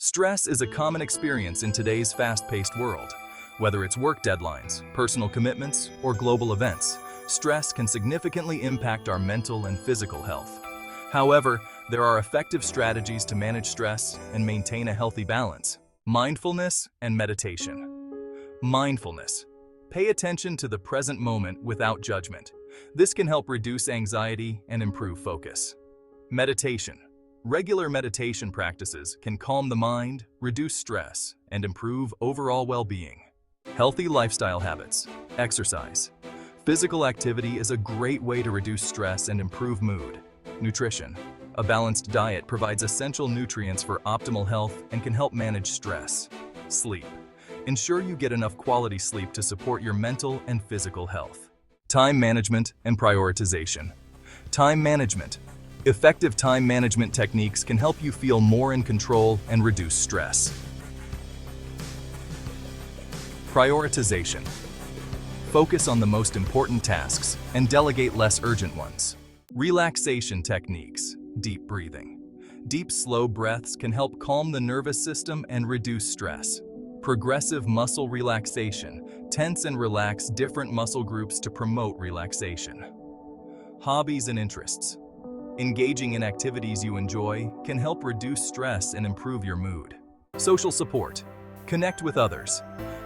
Stress is a common experience in today's fast-paced world. Whether it's work deadlines, personal commitments, or global events, stress can significantly impact our mental and physical health. However, there are effective strategies to manage stress and maintain a healthy balance. Mindfulness and meditation. Mindfulness. Pay attention to the present moment without judgment. This can help reduce anxiety and improve focus. Meditation. Regular meditation practices can calm the mind, reduce stress, and improve overall well-being. Healthy lifestyle habits. Exercise. Physical activity is a great way to reduce stress and improve mood. Nutrition. A balanced diet provides essential nutrients for optimal health and can help manage stress. Sleep. Ensure you get enough quality sleep to support your mental and physical health. Time management and prioritization. Time management. Effective time management techniques can help you feel more in control and reduce stress. Prioritization. Focus on the most important tasks and delegate less urgent ones. Relaxation techniques. Deep breathing. Deep, slow breaths can help calm the nervous system and reduce stress. Progressive muscle relaxation. Tense and relax different muscle groups to promote relaxation. Hobbies and interests. Engaging in activities you enjoy can help reduce stress and improve your mood. Social support. Connect with others.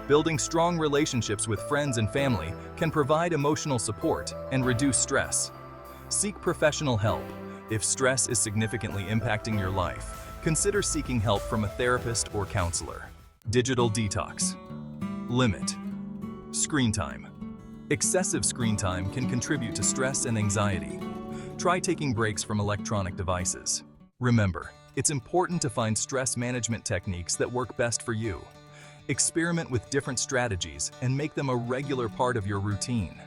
Building strong relationships with friends and family can provide emotional support and reduce stress. Seek professional help. If stress is significantly impacting your life, consider seeking help from a therapist or counselor. Digital detox. Limit. Screen time. Excessive screen time can contribute to stress and anxiety. Try taking breaks from electronic devices. Remember, it's important to find stress management techniques that work best for you. Experiment with different strategies and make them a regular part of your routine.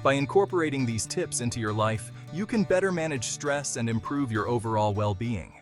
By incorporating these tips into your life, you can better manage stress and improve your overall well-being.